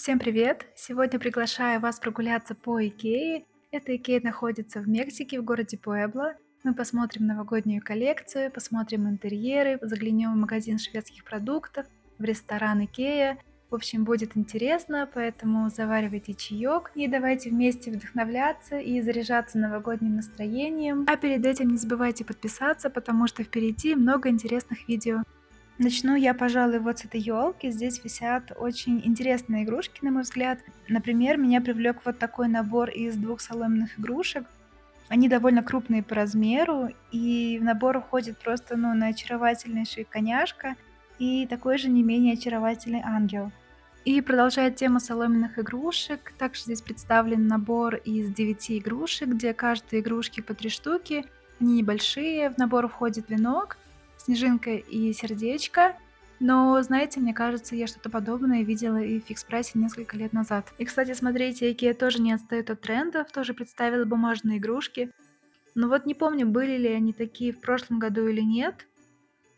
Всем привет! Сегодня приглашаю вас прогуляться по Икее. Эта Икея находится в Мексике, в городе Пуэбло. Мы посмотрим новогоднюю коллекцию, посмотрим интерьеры, заглянем в магазин шведских продуктов, в ресторан Икея. В общем, будет интересно, поэтому заваривайте чаек и давайте вместе вдохновляться и заряжаться новогодним настроением. А перед этим не забывайте подписаться, потому что впереди много интересных видео. Начну я, пожалуй, вот с этой елки. Здесь висят очень интересные игрушки, на мой взгляд. Например, меня привлек вот такой набор из двух соломенных игрушек. Они довольно крупные по размеру, и в набор входит просто, на очаровательнейший коняшка и такой же не менее очаровательный ангел. И продолжая тему соломенных игрушек, также здесь представлен набор из 9 игрушек, где каждой игрушки по 3 штуки. Они небольшие, в набор входит венок, снежинка и сердечко. Но, знаете, мне кажется, я что-то подобное видела и в фикс-прайсе несколько лет назад. И, кстати, смотрите, IKEA тоже не отстает от трендов, тоже представила бумажные игрушки. Но вот не помню, были ли они такие в прошлом году или нет.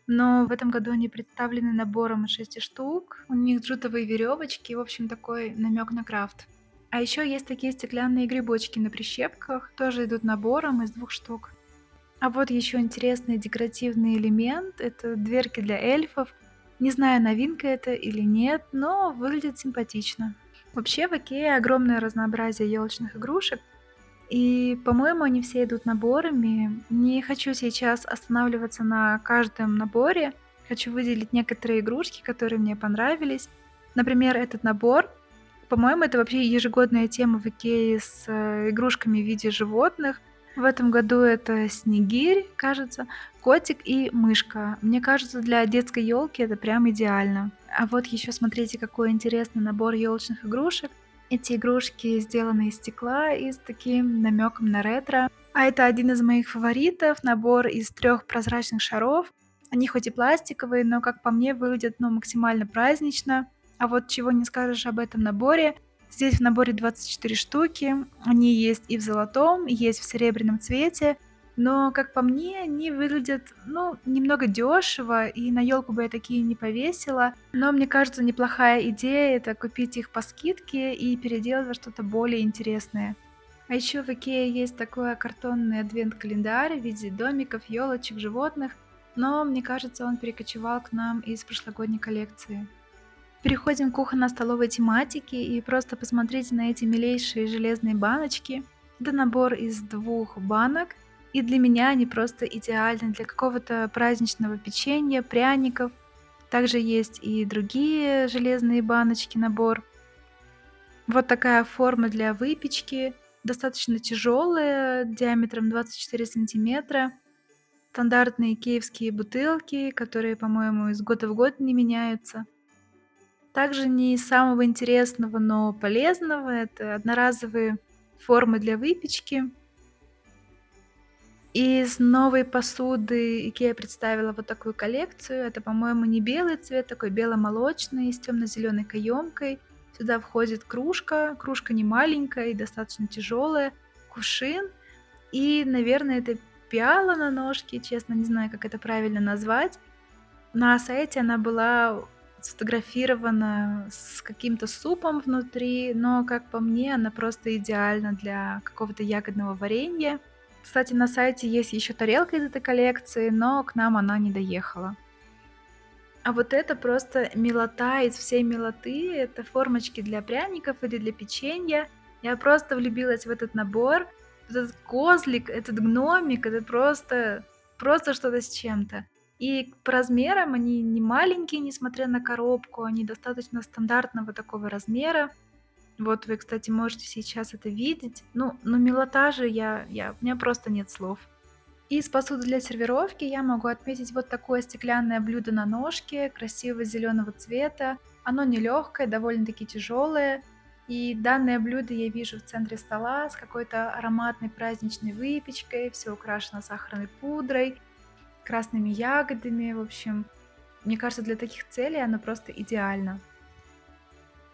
Но в этом году они представлены набором из 6 штук. У них джутовые веревочки, в общем, такой намек на крафт. А еще есть такие стеклянные грибочки на прищепках, тоже идут набором из 2 штук. А вот еще интересный декоративный элемент — это дверки для эльфов. Не знаю, новинка это или нет, но выглядит симпатично. Вообще в Икее огромное разнообразие елочных игрушек, и, по-моему, они все идут наборами. Не хочу сейчас останавливаться на каждом наборе. Хочу выделить некоторые игрушки, которые мне понравились. Например, этот набор. По-моему, это вообще ежегодная тема в Икее с игрушками в виде животных. В этом году это снегирь, кажется, котик и мышка. Мне кажется, для детской елки это прям идеально. А вот еще смотрите, какой интересный набор елочных игрушек. Эти игрушки сделаны из стекла и с таким намеком на ретро. А это один из моих фаворитов, набор из 3 прозрачных шаров. Они хоть и пластиковые, но, как по мне, выглядят максимально празднично. А вот чего не скажешь об этом наборе. Здесь в наборе 24 штуки. Они есть и в золотом, есть в серебряном цвете. Но, как по мне, они выглядят, немного дешево, и на елку бы я такие не повесила. Но мне кажется, неплохая идея — это купить их по скидке и переделать во что-то более интересное. А еще в Икее есть такой картонный адвент-календарь в виде домиков, елочек, животных, но мне кажется, он перекочевал к нам из прошлогодней коллекции. Переходим к кухонно-столовой тематике и просто посмотрите на эти милейшие железные баночки. Это набор из 2 банок, и для меня они просто идеальны для какого-то праздничного печенья, пряников. Также есть и другие железные баночки, набор. Вот такая форма для выпечки, достаточно тяжелая, диаметром 24 сантиметра. Стандартные киевские бутылки, которые, по-моему, из года в год не меняются. Также не из самого интересного, но полезного — это одноразовые формы для выпечки. Из новой посуды IKEA представила вот такую коллекцию. Это, по-моему, не белый цвет, такой бело-молочный, с темно-зеленой каемкой. Сюда входит кружка. Кружка не маленькая и достаточно тяжелая. Кувшин. И, наверное, это пиала на ножке. Честно, не знаю, как это правильно назвать. На сайте она была сфотографирована с каким-то супом внутри, но, как по мне, она просто идеальна для какого-то ягодного варенья. Кстати, на сайте есть еще тарелка из этой коллекции, но к нам она не доехала. А вот это просто милота из всей милоты. Это формочки для пряников или для печенья. Я просто влюбилась в этот набор. Этот козлик, этот гномик — это просто что-то с чем-то. И по размерам они не маленькие, несмотря на коробку, они достаточно стандартного такого размера. Вот вы, кстати, можете сейчас это видеть. Ну милота же, у меня просто нет слов. Из посуды для сервировки я могу отметить вот такое стеклянное блюдо на ножке, красивого зеленого цвета. Оно нелегкое, довольно-таки тяжелое. И данное блюдо я вижу в центре стола с какой-то ароматной праздничной выпечкой, все украшено сахарной пудрой, красными ягодами. В общем, мне кажется, для таких целей оно просто идеально.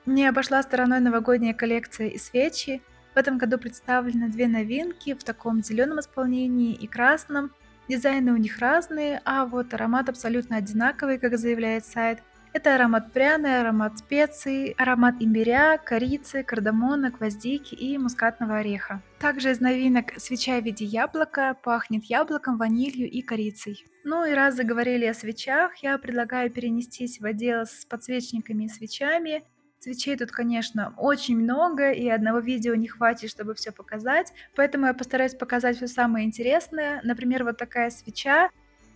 Не обошла стороной новогодняя коллекция и свечи. В этом году представлены 2 новинки в таком зеленом исполнении и красном. Дизайны у них разные, а вот аромат абсолютно одинаковый, как заявляет сайт. Это аромат пряный, аромат специй, аромат имбиря, корицы, кардамона, гвоздики и мускатного ореха. Также из новинок свеча в виде яблока, пахнет яблоком, ванилью и корицей. Ну и раз заговорили о свечах, я предлагаю перенестись в отдел с подсвечниками и свечами. Свечей тут, конечно, очень много, и одного видео не хватит, чтобы все показать, поэтому я постараюсь показать все самое интересное. Например, вот такая свеча.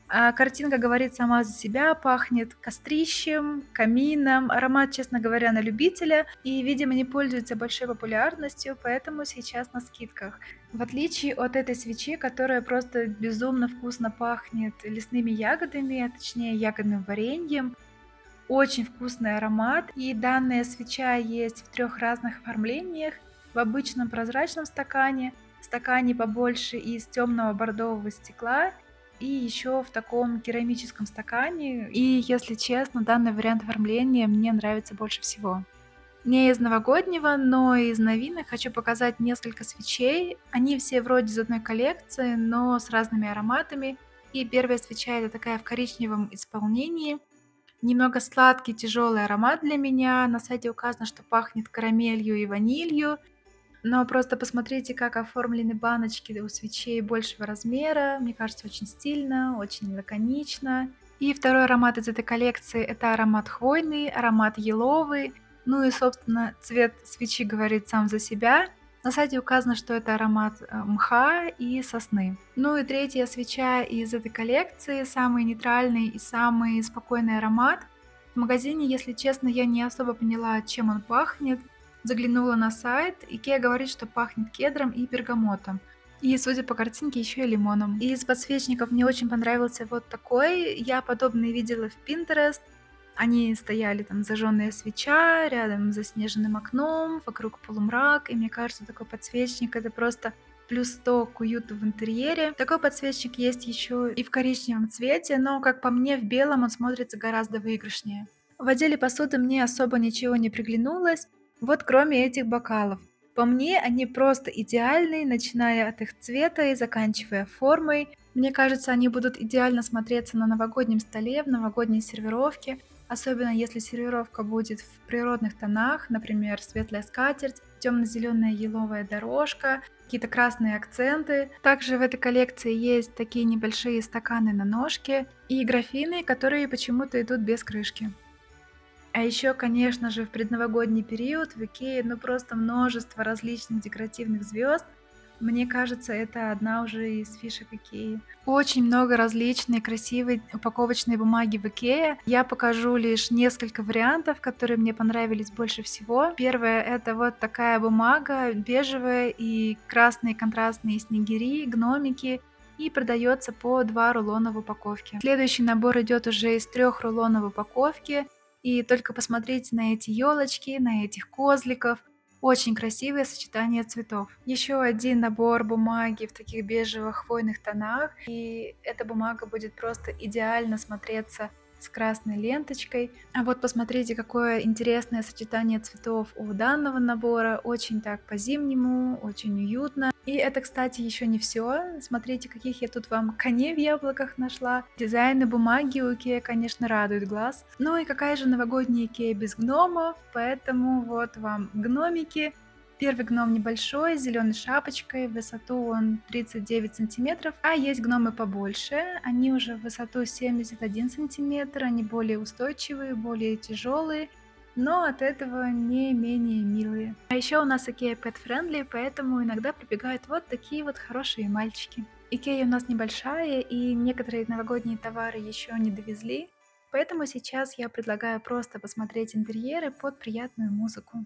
Картинка говорит сама за себя, пахнет кострищем, камином. Аромат, честно говоря, на любителя и, видимо, не пользуется большой популярностью, поэтому сейчас на скидках. В отличие от этой свечи, которая просто безумно вкусно пахнет лесными ягодами, а точнее ягодным вареньем, очень вкусный аромат, и данная свеча есть в 3 разных оформлениях: в обычном прозрачном стакане, в стакане побольше из темного бордового стекла и еще в таком керамическом стакане. И, если честно, данный вариант оформления мне нравится больше всего. Не из новогоднего, но из новинок хочу показать несколько свечей. Они все вроде из одной коллекции, но с разными ароматами. И первая свеча это такая в коричневом исполнении. Немного сладкий, тяжелый аромат для меня. На сайте указано, что пахнет карамелью и ванилью. Но просто посмотрите, как оформлены баночки у свечей большего размера. Мне кажется, очень стильно, очень лаконично. И второй аромат из этой коллекции — это аромат хвойный, аромат еловый. Ну и, собственно, цвет свечи говорит сам за себя. На сайте указано, что это аромат мха и сосны. Ну и третья свеча из этой коллекции, самый нейтральный и самый спокойный аромат. В магазине, если честно, я не особо поняла, чем он пахнет. Заглянула на сайт, IKEA говорит, что пахнет кедром и бергамотом. И, судя по картинке, еще и лимоном. Из подсвечников мне очень понравился вот такой. Я подобные видела в Pinterest. Они стояли там, зажженная свеча, рядом с заснеженным окном, вокруг полумрак. И мне кажется, такой подсвечник — это просто плюс 100 к уюту в интерьере. Такой подсвечник есть еще и в коричневом цвете, но, как по мне, в белом он смотрится гораздо выигрышнее. В отделе посуды мне особо ничего не приглянулось, вот кроме этих бокалов. По мне, они просто идеальные, начиная от их цвета и заканчивая формой. Мне кажется, они будут идеально смотреться на новогоднем столе, в новогодней сервировке, особенно если сервировка будет в природных тонах, например, светлая скатерть, темно-зеленая еловая дорожка, какие-то красные акценты. Также в этой коллекции есть такие небольшие стаканы на ножке и графины, которые почему-то идут без крышки. А еще, конечно же, в предновогодний период в Икее, ну, просто множество различных декоративных звезд. Мне кажется, это одна уже из фишек Икеи. Очень много различной красивой упаковочной бумаги в Икее. Я покажу лишь несколько вариантов, которые мне понравились больше всего. Первое — это вот такая бумага, бежевая и красные контрастные снегири, гномики. И продается по 2 рулона в упаковке. Следующий набор идет уже из 3 рулонов в упаковке. И только посмотрите на эти елочки, на этих козликов. Очень красивое сочетание цветов. Еще один набор бумаги в таких бежевых хвойных тонах. И эта бумага будет просто идеально смотреться с красной ленточкой. А вот посмотрите, какое интересное сочетание цветов у данного набора. Очень так по-зимнему, очень уютно. И это, кстати, еще не все. Смотрите, каких я тут вам коней в яблоках нашла. Дизайны бумаги у Икеа, конечно, радуют глаз. Ну и какая же новогодняя Икеа без гномов? Поэтому вот вам гномики. Первый гном небольшой, с зеленой шапочкой, в высоту он 39 сантиметров, а есть гномы побольше, они уже в высоту 71 сантиметр, они более устойчивые, более тяжелые, но от этого не менее милые. А еще у нас Ikea Pet Friendly, поэтому иногда прибегают вот такие вот хорошие мальчики. Ikea у нас небольшая, и некоторые новогодние товары еще не довезли, поэтому сейчас я предлагаю просто посмотреть интерьеры под приятную музыку.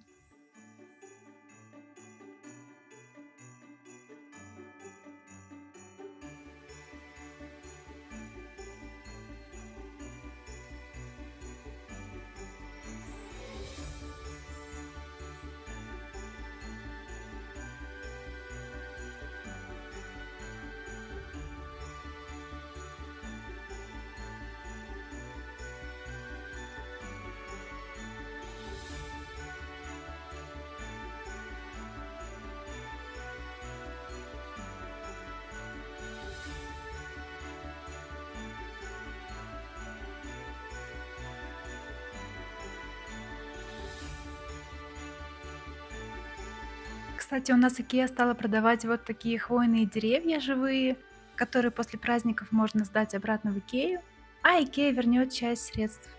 Кстати, у нас IKEA стала продавать вот такие хвойные деревья живые, которые после праздников можно сдать обратно в IKEA, а IKEA вернет часть средств.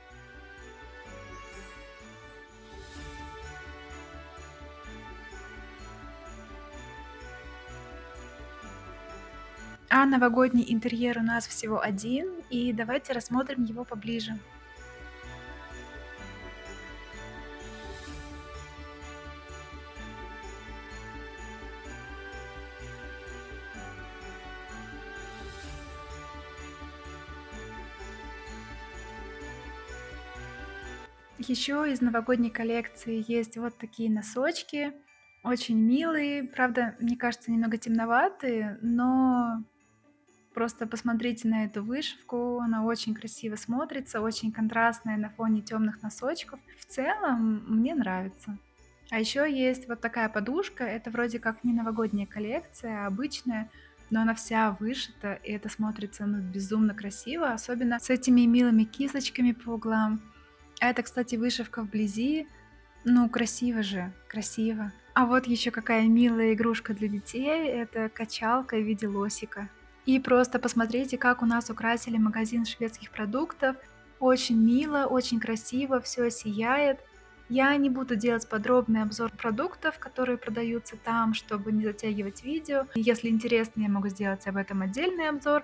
А новогодний интерьер у нас всего один, и давайте рассмотрим его поближе. Еще из новогодней коллекции есть вот такие носочки, очень милые, правда, мне кажется, немного темноватые, но просто посмотрите на эту вышивку, она очень красиво смотрится, очень контрастная на фоне темных носочков. В целом мне нравится. А еще есть вот такая подушка, это вроде как не новогодняя коллекция, а обычная, но она вся вышита, и это смотрится ну, безумно красиво, особенно с этими милыми кисточками по углам. А это, кстати, вышивка вблизи. Ну, красиво же, красиво. А вот еще какая милая игрушка для детей. Это качалка в виде лосика. И просто посмотрите, как у нас украсили магазин шведских продуктов. Очень мило, очень красиво, все сияет. Я не буду делать подробный обзор продуктов, которые продаются там, чтобы не затягивать видео. Если интересно, я могу сделать об этом отдельный обзор.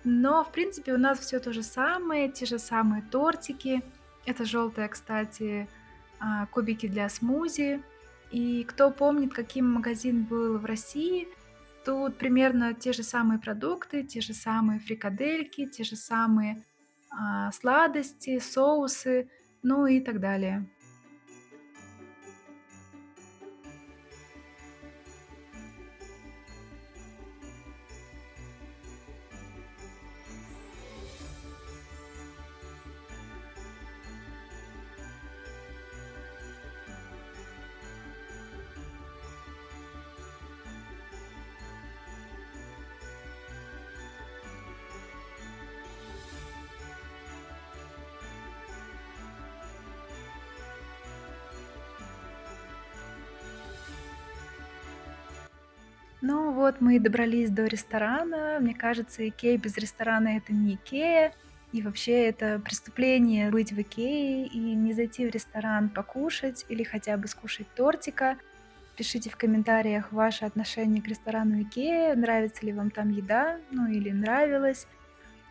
Но, в принципе, у нас все то же самое, те же самые тортики. Это желтые, кстати, кубики для смузи. И кто помнит, каким магазин был в России, тут примерно те же самые продукты, те же самые фрикадельки, те же самые сладости, соусы, ну и так далее. Ну вот мы и добрались до ресторана. Мне кажется, Икея без ресторана это не Икея. И вообще это преступление быть в Икее и не зайти в ресторан покушать или хотя бы скушать тортика. Пишите в комментариях ваше отношение к ресторану Икея, нравится ли вам там еда, ну или нравилось.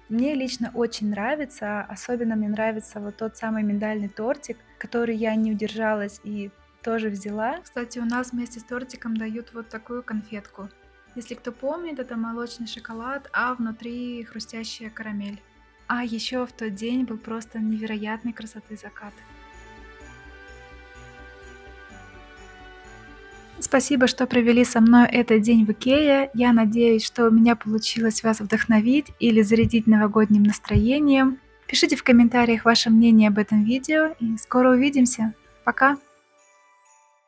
Мне лично очень нравится, особенно мне нравится вот тот самый миндальный тортик, который я не удержалась и тоже взяла. Кстати, у нас вместе с тортиком дают вот такую конфетку. Если кто помнит, это молочный шоколад, а внутри хрустящая карамель. А еще в тот день был просто невероятной красоты закат. Спасибо, что провели со мной этот день в Икее. Я надеюсь, что у меня получилось вас вдохновить или зарядить новогодним настроением. Пишите в комментариях ваше мнение об этом видео и скоро увидимся. Пока!